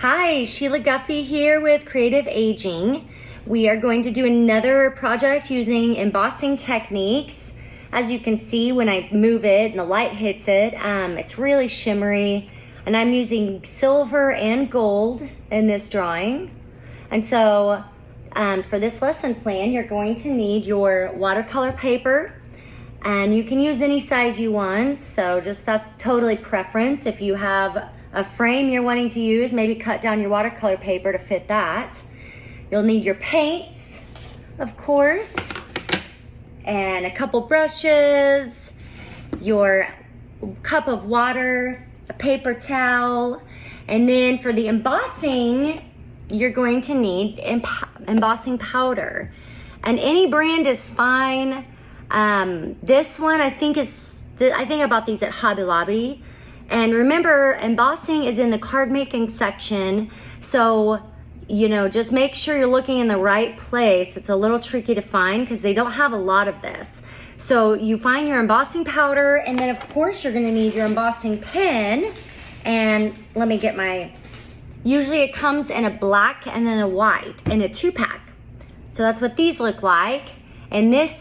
Hi, Sheila Guffey here with Creative Aging. We are going to do another project using embossing techniques. As you can see, when I move it and the light hits it, it's really shimmery. And I'm using silver and gold in this drawing. And so for this lesson plan, you're going to need your watercolor paper. And you can use any size you want. So that's totally preference. If you have a frame you're wanting to use, maybe cut down your watercolor paper to fit that. You'll need your paints, of course, and a couple brushes, your cup of water, a paper towel, and then for the embossing, you're going to need embossing powder. And any brand is fine. This one I think I bought these at Hobby Lobby. And remember, embossing is in the card making section. So, just make sure you're looking in the right place. It's a little tricky to find because they don't have a lot of this. So you find your embossing powder, and then of course you're gonna need your embossing pen. And let me get usually it comes in a black and then a white in a 2-pack. So that's what these look like. And this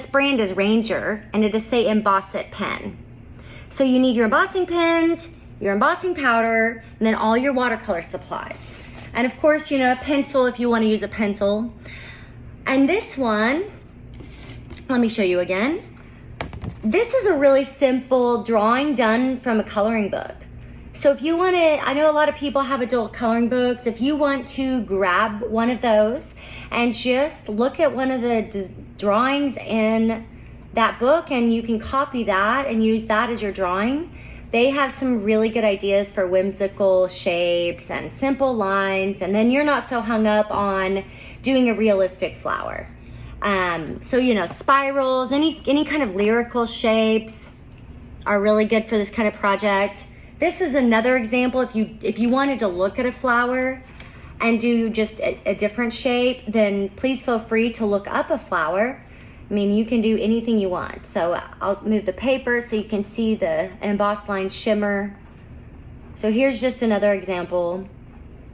brand is Ranger, and it does say Emboss It pen. So you need your embossing pens, your embossing powder, and then all your watercolor supplies. And of course, a pencil if you want to use a pencil. And this one, let me show you again. This is a really simple drawing done from a coloring book. So if you want to, I know a lot of people have adult coloring books. If you want to grab one of those and just look at one of the drawings in that book, and you can copy that and use that as your drawing. They have some really good ideas for whimsical shapes and simple lines, and then you're not so hung up on doing a realistic flower. So spirals, any kind of lyrical shapes are really good for this kind of project. This is another example. If you wanted to look at a flower and do just a different shape, then please feel free to look up a flower. I mean, you can do anything you want. So I'll move the paper so you can see the embossed lines shimmer. So here's just another example.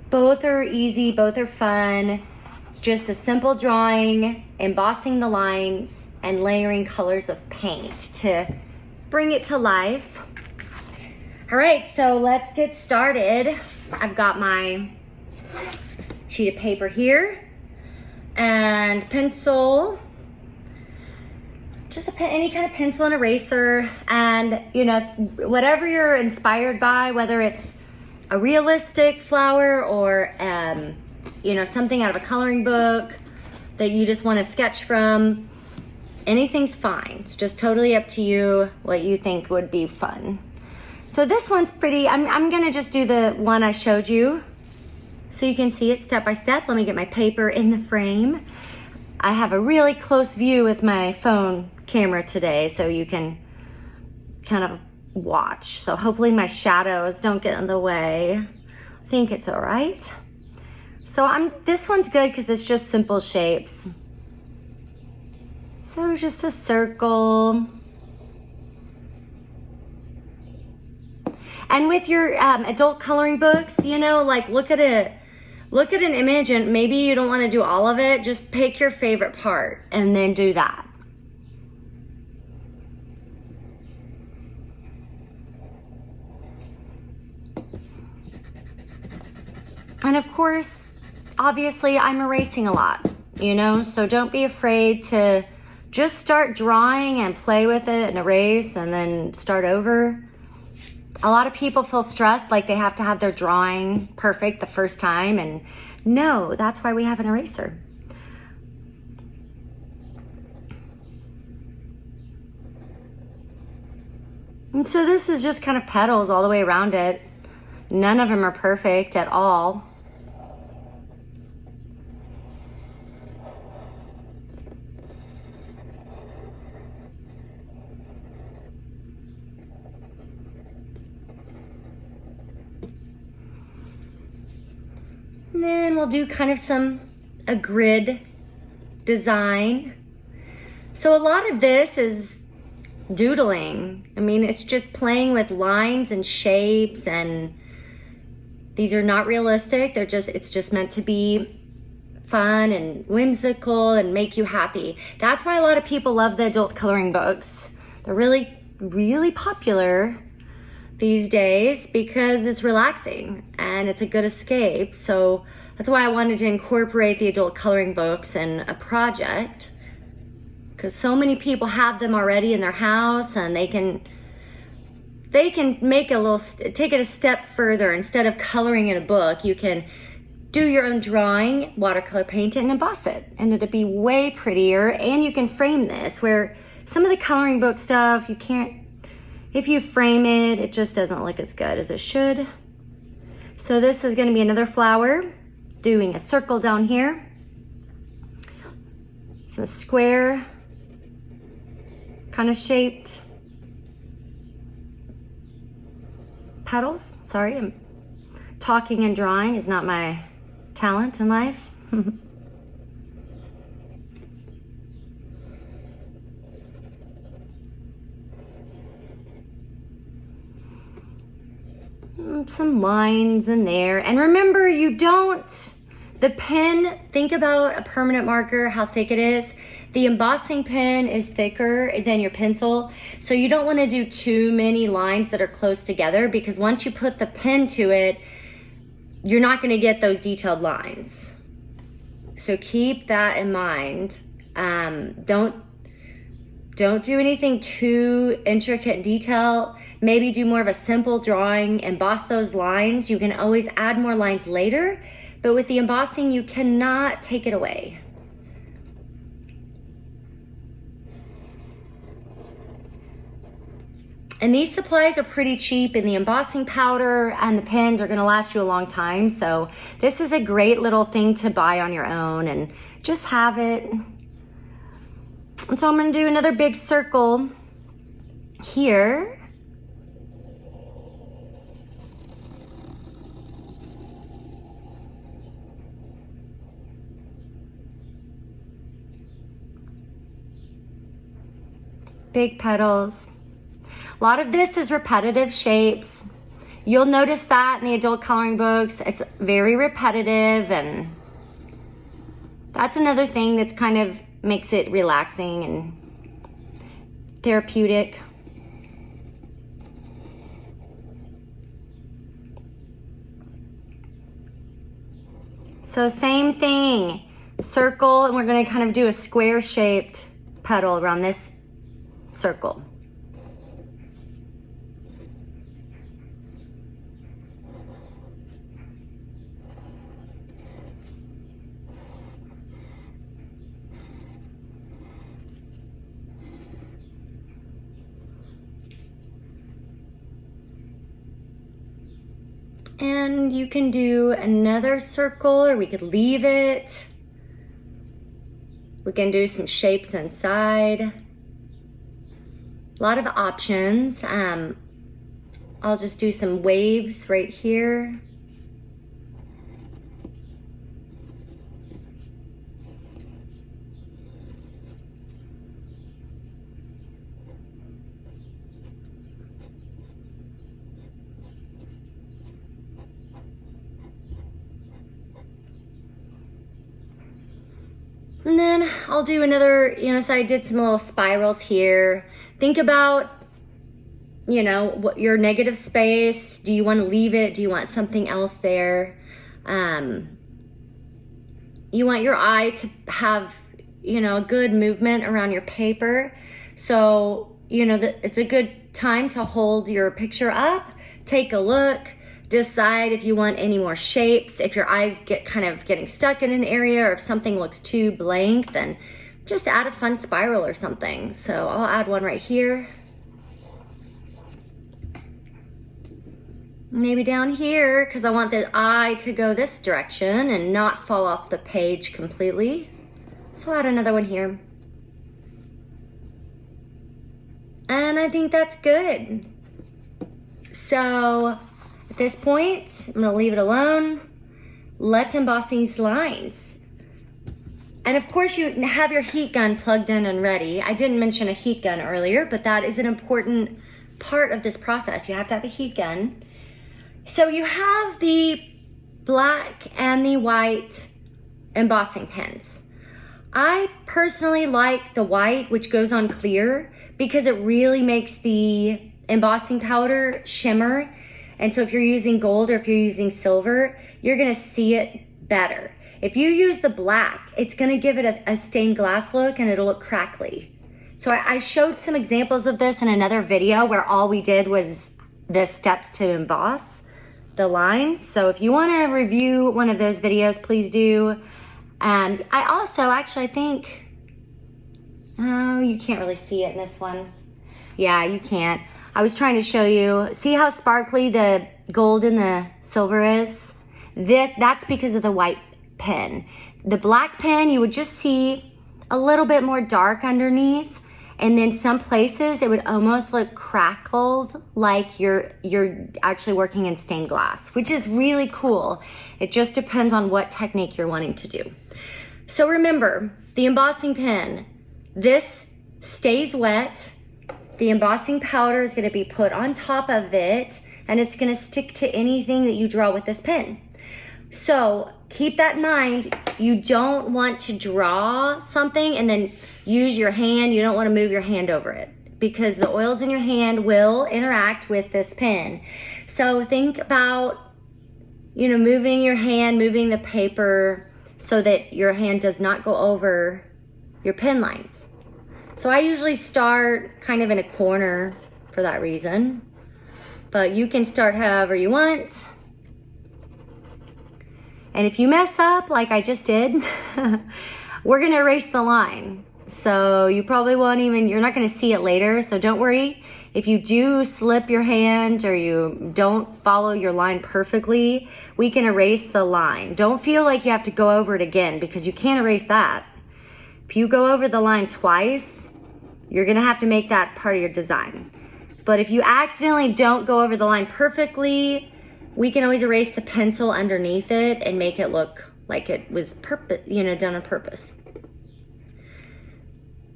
Both are easy, both are fun. It's just a simple drawing, embossing the lines, and layering colors of paint to bring it to life. All right, so let's get started. I've got my sheet of paper here and pencil. Just any kind of pencil and eraser, and whatever you're inspired by, whether it's a realistic flower or something out of a coloring book that you just want to sketch from, anything's fine. It's just totally up to you what you think would be fun. So this one's pretty. I'm gonna just do the one I showed you so you can see it step by step. Let me get my paper in the frame. I have a really close view with my phone camera today, so you can kind of watch. So hopefully my shadows don't get in the way. I think it's all right. So this one's good because it's just simple shapes. So just a circle. And with your adult coloring books, look at an image, and maybe you don't want to do all of it. Just pick your favorite part and then do that. And of course, obviously I'm erasing a lot, so don't be afraid to just start drawing and play with it and erase and then start over. A lot of people feel stressed, like they have to have their drawing perfect the first time, and no, that's why we have an eraser. And so this is just kind of petals all the way around it. None of them are perfect at all. And then we'll do kind of a grid design. So a lot of this is doodling. I mean, it's just playing with lines and shapes and, These are not realistic. It's just meant to be fun and whimsical and make you happy. That's why a lot of people love the adult coloring books. They're really, really popular these days because it's relaxing and it's a good escape. So that's why I wanted to incorporate the adult coloring books in a project, because so many people have them already in their house, and they can make take it a step further. Instead of coloring in a book, you can do your own drawing, watercolor paint it, and emboss it, and it'll be way prettier. And you can frame this, where some of the coloring book stuff, you can't, if you frame it, it just doesn't look as good as it should. So this is going to be another flower, doing a circle down here, some square kind of shaped petals. Sorry, I'm talking and drawing is not my talent in life. Some lines in there. And remember, the pen, think about a permanent marker, how thick it is. The embossing pen is thicker than your pencil. So you don't want to do too many lines that are close together, because once you put the pen to it, you're not going to get those detailed lines. So keep that in mind. Don't do anything too intricate in detail. Maybe do more of a simple drawing, emboss those lines. You can always add more lines later, but with the embossing, you cannot take it away. And these supplies are pretty cheap, and the embossing powder and the pens are gonna last you a long time. So this is a great little thing to buy on your own and just have it. And so I'm gonna do another big circle here. Big petals. A lot of this is repetitive shapes. You'll notice that in the adult coloring books. It's very repetitive, and that's another thing that's kind of makes it relaxing and therapeutic. So same thing, circle, and we're gonna kind of do a square shaped petal around this circle. And you can do another circle, or we could leave it. We can do some shapes inside. A lot of options. I'll just do some waves right here. And then I'll do another, so I did some little spirals here. Think about, what your negative space. Do you want to leave it? Do you want something else there? You want your eye to have, a good movement around your paper. So, it's a good time to hold your picture up, take a look, decide if you want any more shapes. If your eyes get kind of getting stuck in an area, or if something looks too blank, then just add a fun spiral or something. So I'll add one right here. Maybe down here, because I want the eye to go this direction and not fall off the page completely. So I'll add another one here. And I think that's good. So at this point, I'm gonna leave it alone. Let's emboss these lines. And of course, you have your heat gun plugged in and ready. I didn't mention a heat gun earlier, but that is an important part of this process. You have to have a heat gun. So you have the black and the white embossing pens. I personally like the white, which goes on clear, because it really makes the embossing powder shimmer. And so if you're using gold or if you're using silver, you're gonna see it better. If you use the black, it's gonna give it a stained glass look and it'll look crackly. So I showed some examples of this in another video where all we did was the steps to emboss the lines. So if you wanna review one of those videos, please do. And I also, actually, I think, oh, you can't really see it in this one. Yeah, you can't. I was trying to show you, see how sparkly the gold and the silver is? That's because of the white pen. The black pen, you would just see a little bit more dark underneath, and then some places it would almost look crackled, like you're actually working in stained glass, which is really cool. It just depends on what technique you're wanting to do. So remember, the embossing pen, this stays wet. The embossing powder is gonna be put on top of it, and it's gonna stick to anything that you draw with this pen. So keep that in mind. You don't want to draw something and then use your hand. You don't want to move your hand over it, because the oils in your hand will interact with this pen. So think about, moving your hand, moving the paper so that your hand does not go over your pen lines. So I usually start kind of in a corner for that reason, but you can start however you want. And if you mess up like I just did, we're gonna erase the line. So you probably won't even, you're not gonna see it later, so don't worry. If you do slip your hand or you don't follow your line perfectly, we can erase the line. Don't feel like you have to go over it again, because you can't erase that. If you go over the line twice, you're gonna have to make that part of your design. But if you accidentally don't go over the line perfectly, we can always erase the pencil underneath it and make it look like it was done on purpose.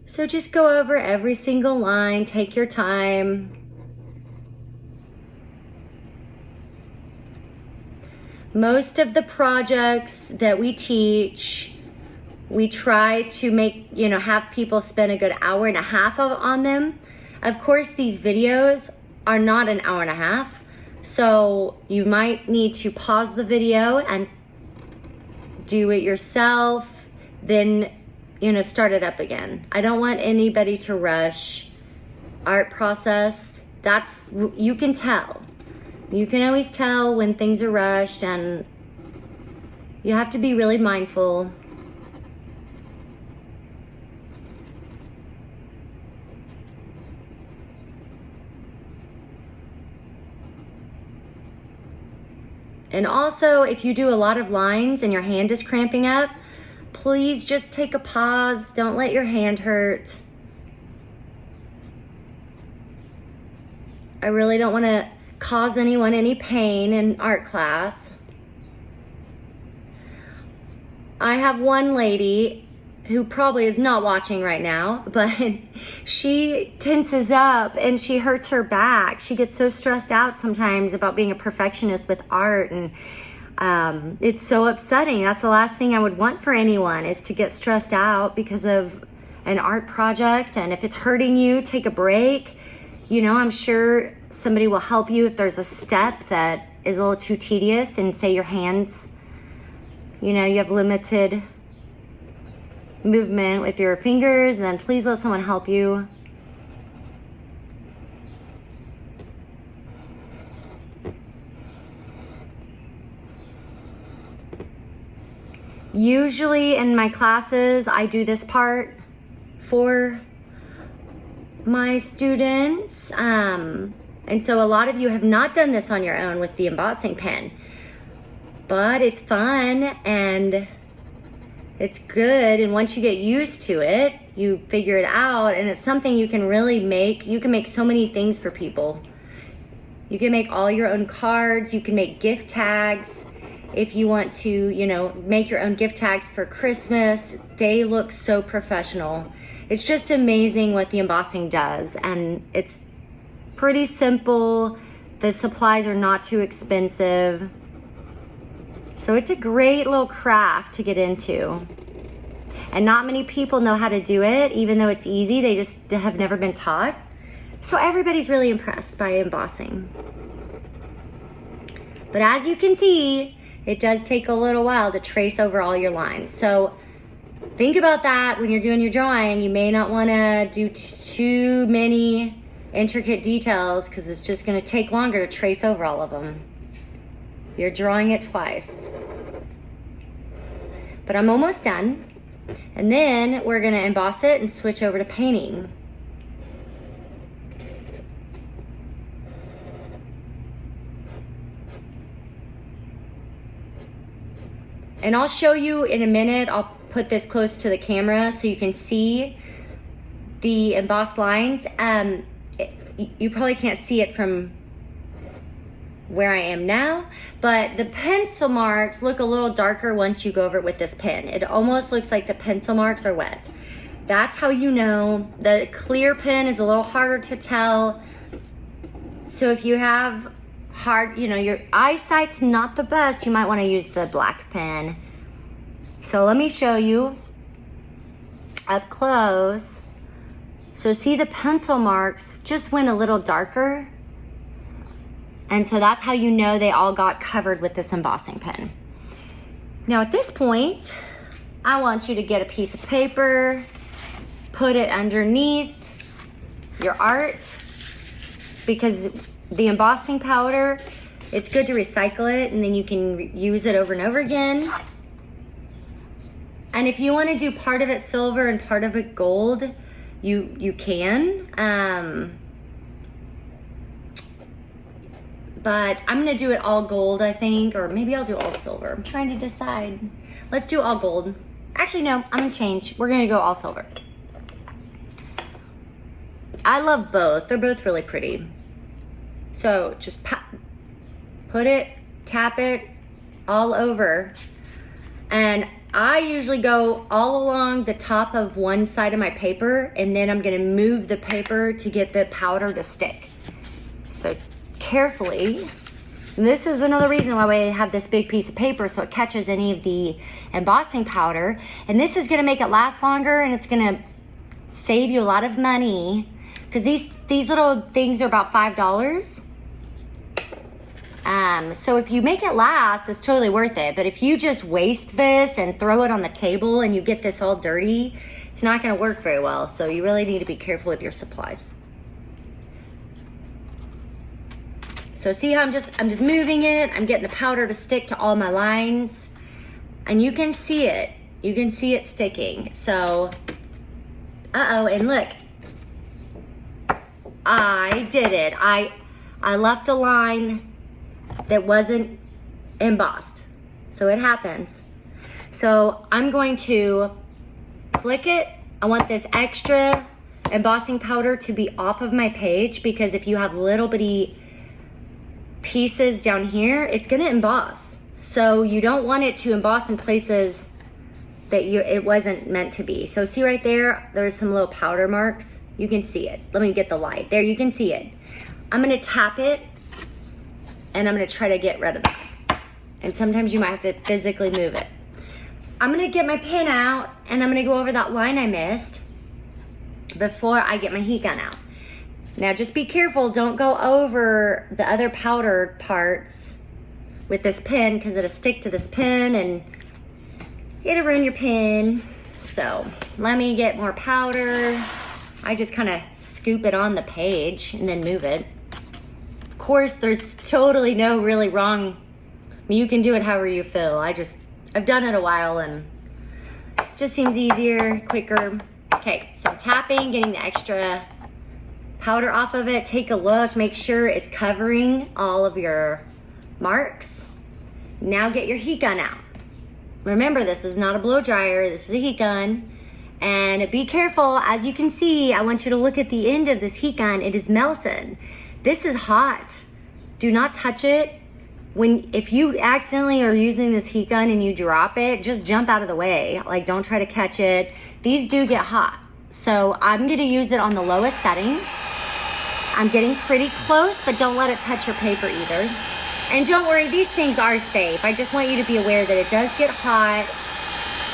So just go over every single line, take your time. Most of the projects that we teach, we try to make, have people spend a good hour and a half on them. Of course, these videos are not an hour and a half, so you might need to pause the video and do it yourself, then start it up again. I don't want anybody to rush art process. You can tell. You can always tell when things are rushed, and you have to be really mindful. And also, if you do a lot of lines and your hand is cramping up, please just take a pause. Don't let your hand hurt. I really don't want to cause anyone any pain in art class. I have one lady who probably is not watching right now, but she tenses up and she hurts her back. She gets so stressed out sometimes about being a perfectionist with art, and it's so upsetting. That's the last thing I would want for anyone, is to get stressed out because of an art project. And if it's hurting you, take a break. I'm sure somebody will help you if there's a step that is a little too tedious, and say your hands, you have limited movement with your fingers, then please let someone help you. Usually in my classes, I do this part for my students. And so a lot of you have not done this on your own with the embossing pen, but it's fun and it's good. And once you get used to it, you figure it out, and it's something you can really make. You can make so many things for people. You can make all your own cards. You can make gift tags. If you want to, make your own gift tags for Christmas, they look so professional. It's just amazing what the embossing does, and it's pretty simple The supplies are not too expensive. So it's a great little craft to get into. And not many people know how to do it, even though it's easy. They just have never been taught. So everybody's really impressed by embossing. But as you can see, it does take a little while to trace over all your lines. So think about that when you're doing your drawing. You may not want to do too many intricate details because it's just going to take longer to trace over all of them. You're drawing it twice. But I'm almost done. And then we're going to emboss it and switch over to painting. And I'll show you in a minute. I'll put this close to the camera so you can see the embossed lines. You probably can't see it from where I am now, but the pencil marks look a little darker once you go over it with this pen. It almost looks like the pencil marks are wet. That's how you know. The clear pen is a little harder to tell. So if you have hard, your eyesight's not the best, you might want to use the black pen. So let me show you up close. So see, the pencil marks just went a little darker. And so that's how you know they all got covered with this embossing pen. Now at this point, I want you to get a piece of paper, put it underneath your art, because the embossing powder, it's good to recycle it and then you can use it over and over again. And if you want to do part of it silver and part of it gold, you can. But I'm gonna do it all gold, I think, or maybe I'll do all silver. I'm trying to decide. Let's do all gold. Actually, no, I'm gonna change. We're gonna go all silver. I love both. They're both really pretty. So just put it, tap it all over. And I usually go all along the top of one side of my paper, and then I'm gonna move the paper to get the powder to stick. So carefully. And this is another reason why we have this big piece of paper, so it catches any of the embossing powder. And this is gonna make it last longer, and it's gonna save you a lot of money, because these little things are about $5. So if you make it last, it's totally worth it. But if you just waste this and throw it on the table and you get this all dirty, it's not gonna work very well. So you really need to be careful with your supplies. So see how I'm just moving it. I'm getting the powder to stick to all my lines. And you can see it. You can see it sticking. So, and look. I did it. I left a line that wasn't embossed. So it happens. So I'm going to flick it. I want this extra embossing powder to be off of my page, because if you have little bitty pieces down here, it's gonna emboss. So you don't want it to emboss in places that it wasn't meant to be. So see right there, there's some little powder marks. You can see it. Let me get the light. There, you can see it. I'm gonna tap it, and I'm gonna try to get rid of that. And sometimes you might have to physically move it. I'm gonna get my pen out, and I'm gonna go over that line I missed before I get my heat gun out. Now just be careful, don't go over the other powdered parts with this pen, because it'll stick to this pen and it'll ruin your pen. So let me get more powder. I just kind of scoop it on the page and then move it. Of course, there's totally no really wrong. I mean, you can do it however you feel. I've done it a while and it just seems easier, quicker. Okay, so I'm tapping, getting the extra powder off of it. Take a look, make sure it's covering all of your marks. Now get your heat gun out. Remember, this is not a blow dryer, this is a heat gun. And be careful, as you can see, I want you to look at the end of this heat gun. It is melted. This is hot. Do not touch it. If you accidentally are using this heat gun and you drop it, just jump out of the way. Like, don't try to catch it. These do get hot. So I'm gonna use it on the lowest setting. I'm getting pretty close, but don't let it touch your paper either. And don't worry, these things are safe. I just want you to be aware that it does get hot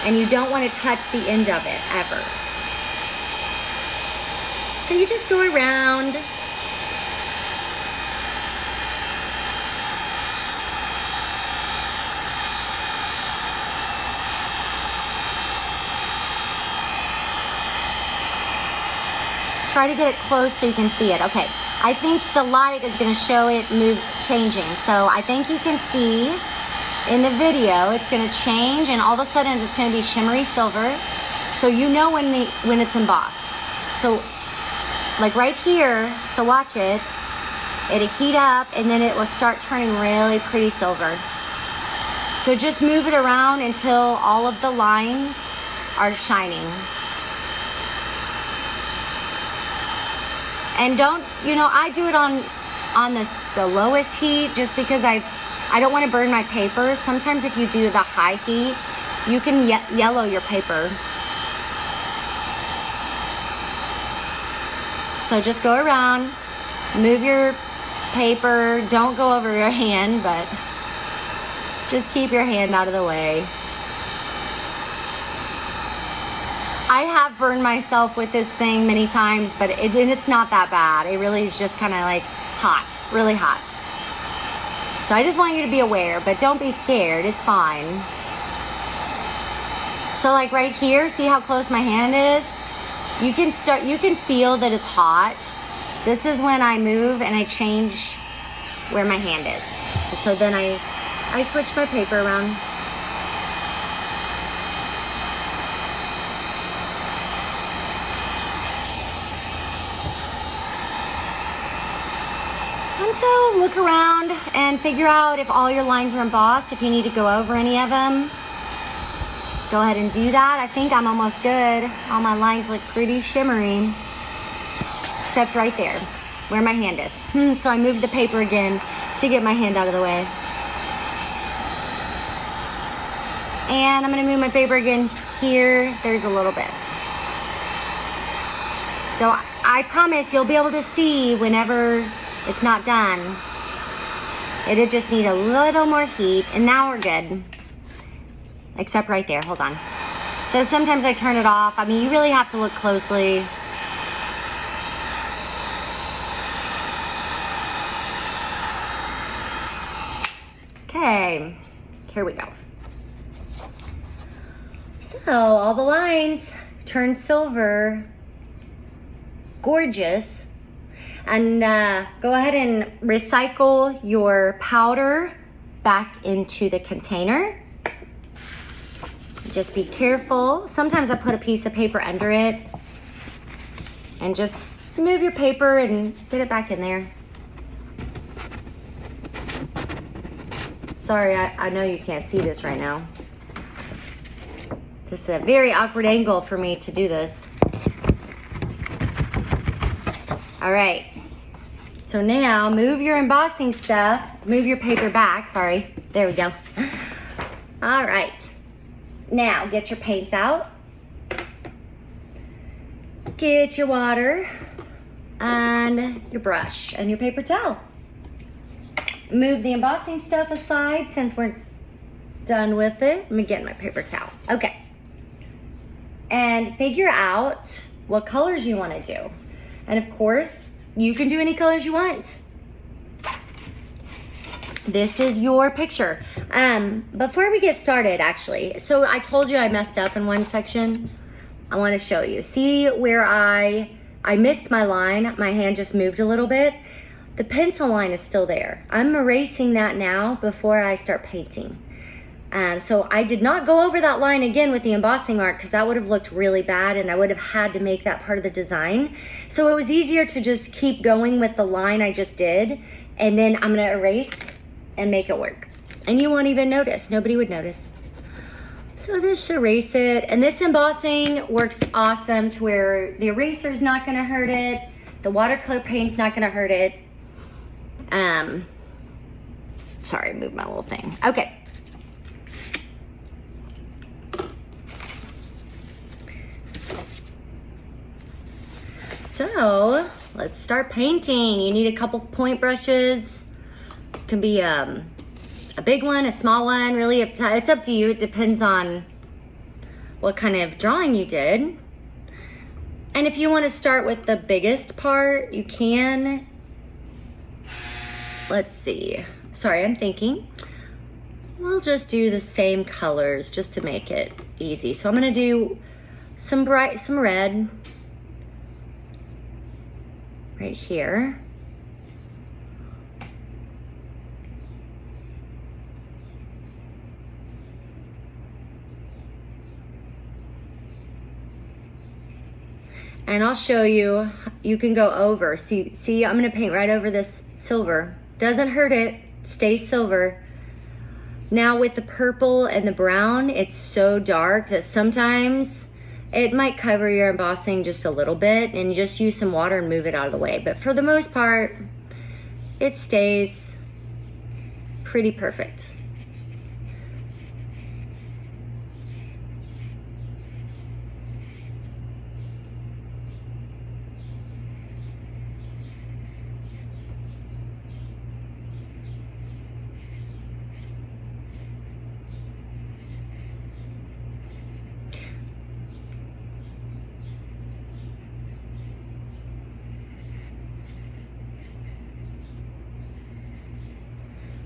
and you don't want to touch the end of it ever. So you just go around. Try to get it close so you can see it. Okay, I think the light is going to show it changing. So I think you can see in the video it's going to change, and all of a sudden it's going to be shimmery silver. So you know when it's embossed. So like right here, so watch it. It'll heat up and then it will start turning really pretty silver. So just move it around until all of the lines are shining. And don't, I do it on the lowest heat just because I don't want to burn my paper. Sometimes if you do the high heat, you can yellow your paper. So just go around, move your paper, don't go over your hand, but just keep your hand out of the way. I have burned myself with this thing many times, but it's not that bad. It really is just kind of like hot, really hot. So I just want you to be aware, but don't be scared, it's fine. So like right here, see how close my hand is? You can feel that it's hot. This is when I move and I change where my hand is. And so then I switch my paper around. And so look around and figure out if all your lines are embossed, if you need to go over any of them. Go ahead and do that. I think I'm almost good. All my lines look pretty shimmery, except right there where my hand is. So I moved the paper again to get my hand out of the way. And I'm gonna move my paper again here. There's a little bit. So I promise you'll be able to see whenever it's not done. It'll just need a little more heat, and now we're good. Except right there, hold on. So sometimes I turn it off. I mean, you really have to look closely. Okay, here we go. So all the lines turn silver, gorgeous. And go ahead and recycle your powder back into the container. Just be careful. Sometimes I put a piece of paper under it and just move your paper and get it back in there. Sorry, I know you can't see this right now. This is a very awkward angle for me to do this. All right, so now move your embossing stuff, move your paper back, sorry, there we go. All right, now get your paints out, get your water and your brush and your paper towel. Move the embossing stuff aside since we're done with it. Let me get my paper towel. Okay, and figure out what colors you want to do. And of course, you can do any colors you want. This is your picture. Before we get started, actually, so I told you I messed up in one section. I want to show you. See where I missed my line? My hand just moved a little bit. The pencil line is still there. I'm erasing that now before I start painting. So I did not go over that line again with the embossing mark because that would have looked really bad and I would have had to make that part of the design. So it was easier to just keep going with the line I just did, and then I'm gonna erase and make it work. And you won't even notice, nobody would notice. So just erase it. And this embossing works awesome to where the eraser's not gonna hurt it, the watercolor paint's not gonna hurt it. Sorry, I moved my little thing. Okay. So let's start painting. You need a couple point brushes. It can be a big one, a small one, really it's up to you. It depends on what kind of drawing you did. And if you want to start with the biggest part, you can. Let's see. Sorry, I'm thinking. We'll just do the same colors just to make it easy. So I'm gonna do some red right here. And I'll show you, you can go over. See, I'm gonna paint right over this silver. Doesn't hurt it, stays silver. Now with the purple and the brown, it's so dark that sometimes it might cover your embossing just a little bit, and you just use some water and move it out of the way. But for the most part, it stays pretty perfect.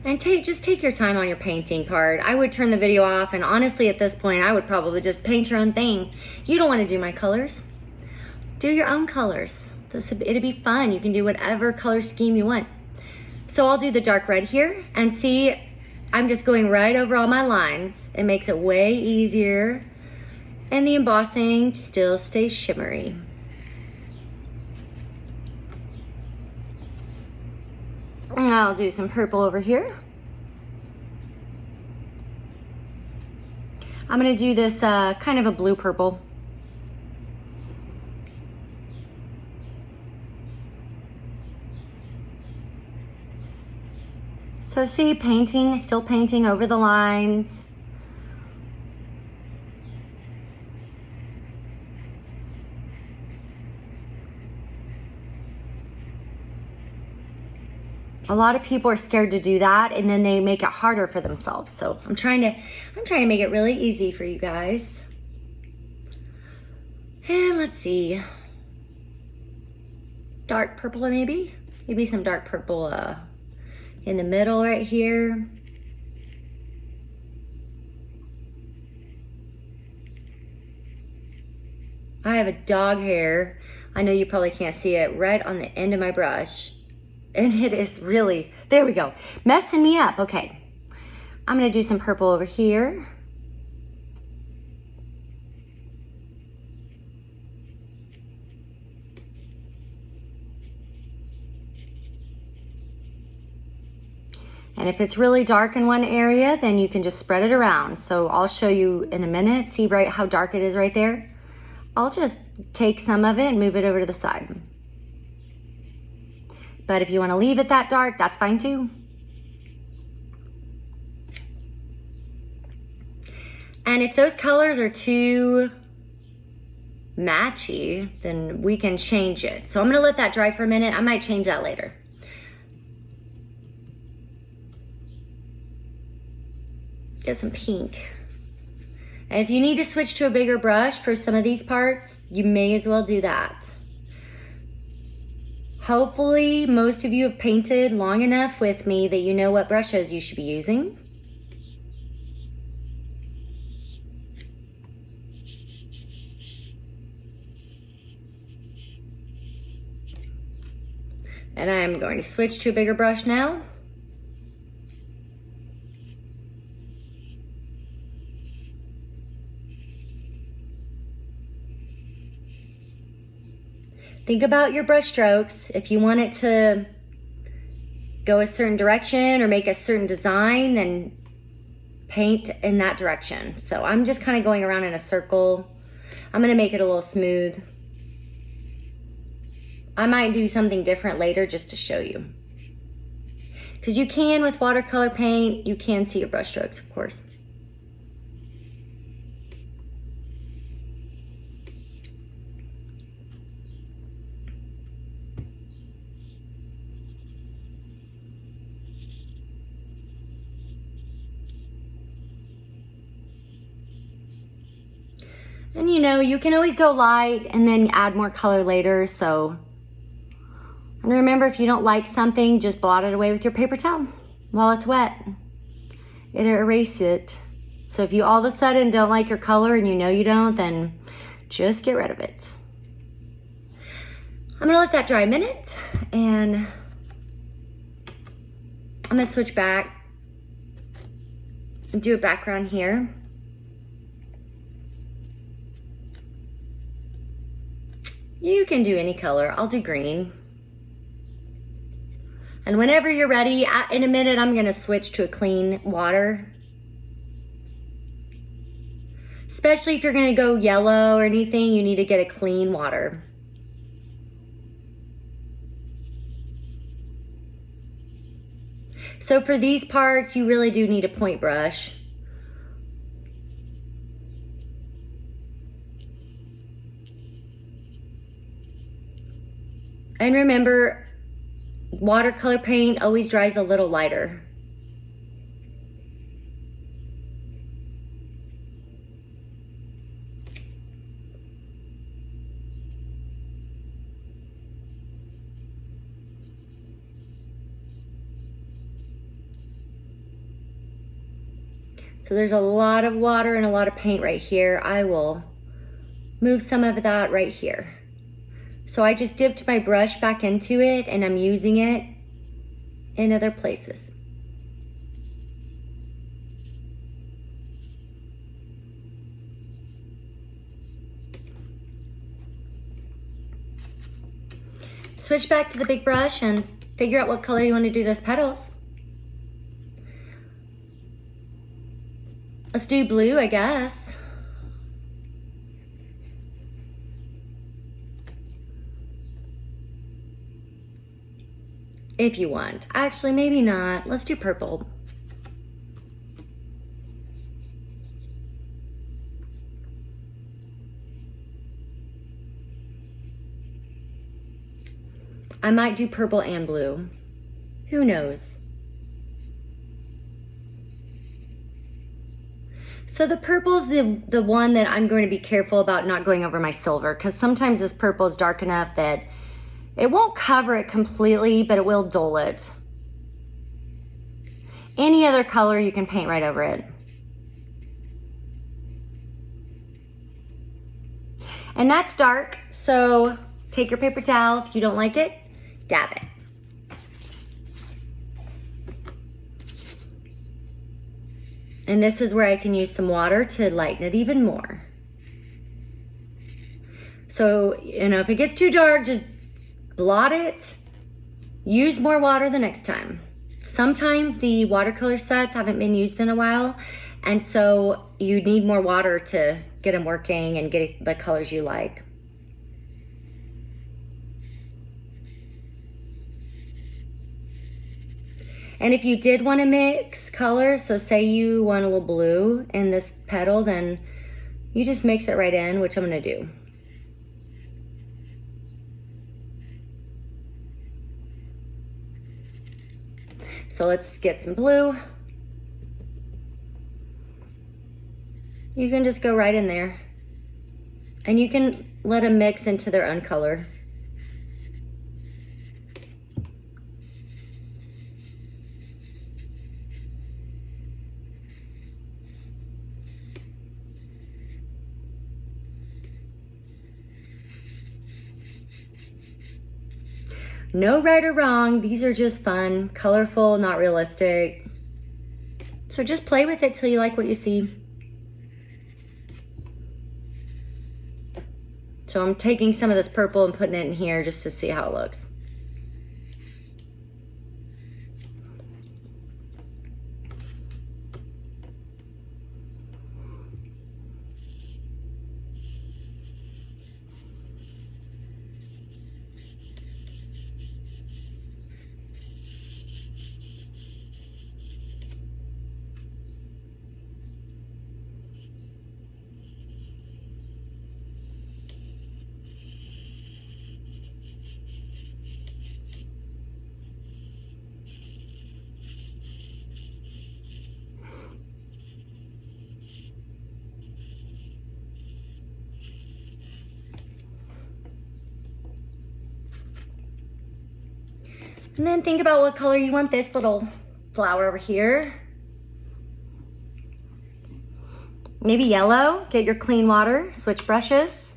And just take your time on your painting part. I would turn the video off, and honestly at this point I would probably just paint your own thing. You don't want to do my colors. Do your own colors. It'll be fun. You can do whatever color scheme you want. So I'll do the dark red here, and see, I'm just going right over all my lines. It makes it way easier, and the embossing still stays shimmery. And I'll do some purple over here. I'm gonna do this kind of a blue purple. So see, still painting over the lines. A lot of people are scared to do that, and then they make it harder for themselves. So I'm trying to make it really easy for you guys. And let's see. Dark purple maybe? Maybe some dark purple in the middle right here. I have a dog hair. I know you probably can't see it, right on the end of my brush. And it is really, there we go, messing me up. Okay, I'm gonna do some purple over here. And if it's really dark in one area, then you can just spread it around. So I'll show you in a minute. See right how dark it is right there? I'll just take some of it and move it over to the side. But if you want to leave it that dark, that's fine too. And if those colors are too matchy, then we can change it. So I'm gonna let that dry for a minute. I might change that later. Get some pink. And if you need to switch to a bigger brush for some of these parts, you may as well do that. Hopefully, most of you have painted long enough with me that you know what brushes you should be using. And I'm going to switch to a bigger brush now. Think about your brush strokes. If you want it to go a certain direction or make a certain design, then paint in that direction. So I'm just kind of going around in a circle. I'm gonna make it a little smooth. I might do something different later just to show you. Because you can, with watercolor paint, you can see your brush strokes, of course. And you know, you can always go light and then add more color later, so. And remember, if you don't like something, just blot it away with your paper towel while it's wet. It'll erase it. So if you all of a sudden don't like your color and you know you don't, then just get rid of it. I'm gonna let that dry a minute, and I'm gonna switch back and do a background here. You can do any color. I'll do green. And whenever you're ready, in a minute, I'm gonna switch to a clean water. Especially if you're gonna go yellow or anything, you need to get a clean water. So for these parts, you really do need a point brush. And remember, watercolor paint always dries a little lighter. So there's a lot of water and a lot of paint right here. I will move some of that right here. So I just dipped my brush back into it and I'm using it in other places. Switch back to the big brush and figure out what color you want to do those petals. Let's do blue, I guess. If you want. Actually, maybe not. Let's do purple. I might do purple and blue. Who knows? So the purple's the one that I'm going to be careful about not going over my silver, because sometimes this purple is dark enough that it won't cover it completely, but it will dull it. Any other color you can paint right over it. And that's dark, so take your paper towel. If you don't like it, dab it. And this is where I can use some water to lighten it even more. So, you know, if it gets too dark, just blot it. Use more water the next time. Sometimes the watercolor sets haven't been used in a while, and so you need more water to get them working and get the colors you like. And if you did want to mix colors, so say you want a little blue in this petal, then you just mix it right in, which I'm going to do. So let's get some blue. You can just go right in there. And you can let them mix into their own color. No right or wrong. These are just fun, colorful, not realistic. So just play with it till you like what you see. So I'm taking some of this purple and putting it in here just to see how it looks. And then think about what color you want this little flower over here. Maybe yellow. Get your clean water, switch brushes.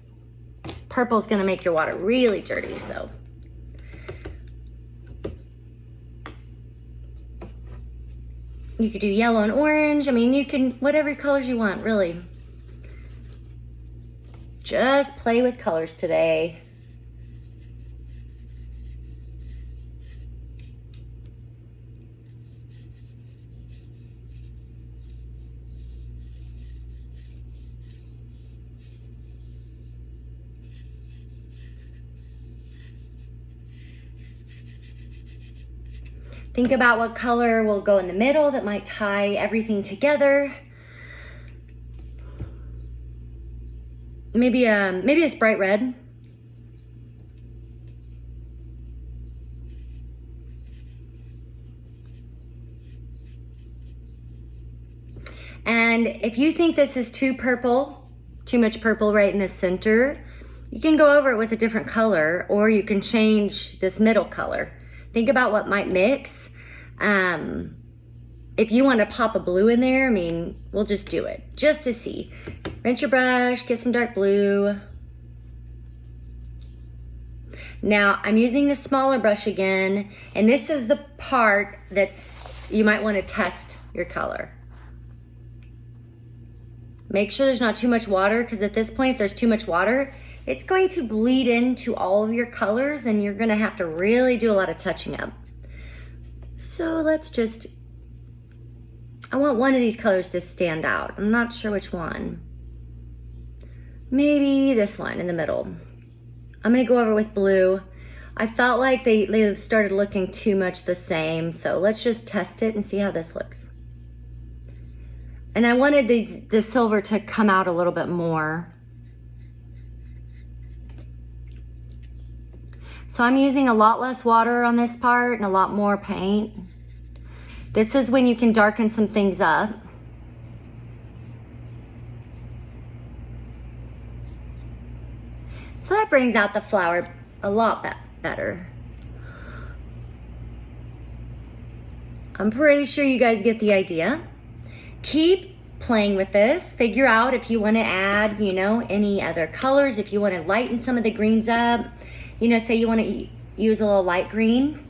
Purple's gonna make your water really dirty, so. You could do yellow and orange. I mean, you can, whatever colors you want, really. Just play with colors today. Think about what color will go in the middle that might tie everything together. Maybe this bright red. And if you think this is too purple, too much purple right in the center, you can go over it with a different color, or you can change this middle color. Think about what might mix. If you want to pop a blue in there, I mean, we'll just do it just to see. Rinse your brush, get some dark blue. Now I'm using the smaller brush again, and this is the part that's, you might want to test your color. Make sure there's not too much water, because at this point, if there's too much water, it's going to bleed into all of your colors and you're gonna have to really do a lot of touching up. So let's just, I want one of these colors to stand out. I'm not sure which one. Maybe this one in the middle. I'm gonna go over with blue. I felt like they started looking too much the same, so let's just test it and see how this looks. And I wanted the silver to come out a little bit more. So I'm using a lot less water on this part and a lot more paint. This is when you can darken some things up. So that brings out the flower a lot better. I'm pretty sure you guys get the idea. Keep playing with this. Figure out if you want to add, you know, any other colors, if you want to lighten some of the greens up. You know, say you want to use a little light green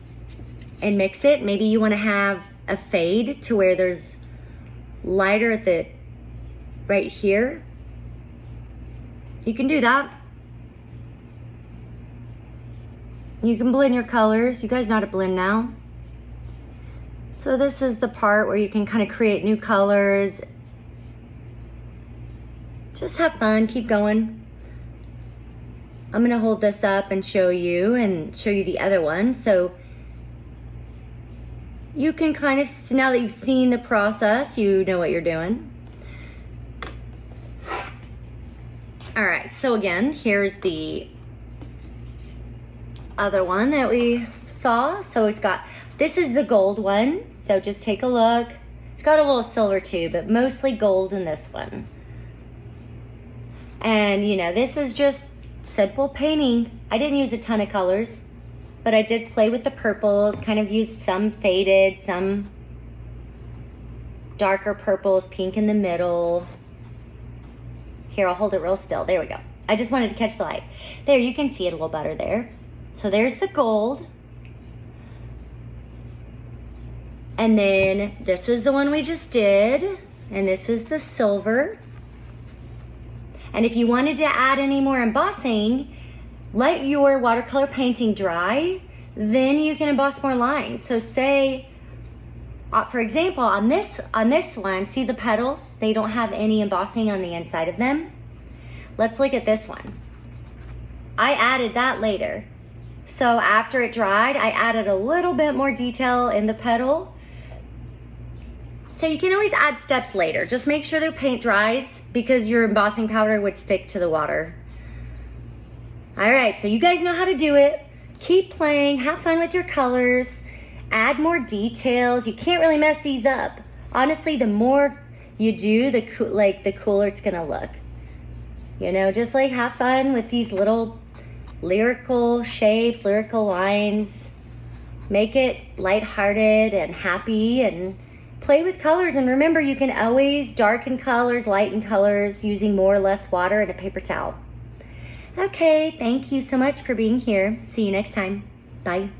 and mix it. Maybe you want to have a fade to where there's lighter at the right here. You can do that. You can blend your colors. You guys know how to blend now. So this is the part where you can kind of create new colors. Just have fun, keep going. I'm gonna hold this up and show you the other one. So you can kind of, now that you've seen the process, you know what you're doing. All right, so again, here's the other one that we saw. So it's got, this is the gold one. So just take a look. It's got a little silver too, but mostly gold in this one. And you know, this is just simple painting. I didn't use a ton of colors, but I did play with the purples, kind of used some faded, some darker purples, pink in the middle. Here, I'll hold it real still. There we go. I just wanted to catch the light. There, you can see it a little better there. So there's the gold. And then this was the one we just did. And this is the silver. And if you wanted to add any more embossing, let your watercolor painting dry, then you can emboss more lines. So say, for example, on this one, see the petals? They don't have any embossing on the inside of them. Let's look at this one. I added that later. So after it dried, I added a little bit more detail in the petal. So you can always add steps later. Just make sure the paint dries, because your embossing powder would stick to the water. All right, so you guys know how to do it. Keep playing, have fun with your colors, add more details. You can't really mess these up. Honestly, the more you do, the cooler it's gonna look. You know, just like have fun with these little lyrical shapes, lyrical lines. make it lighthearted and happy and play with colors. And remember, you can always darken colors, lighten colors using more or less water and a paper towel. Okay, thank you so much for being here. See you next time. Bye.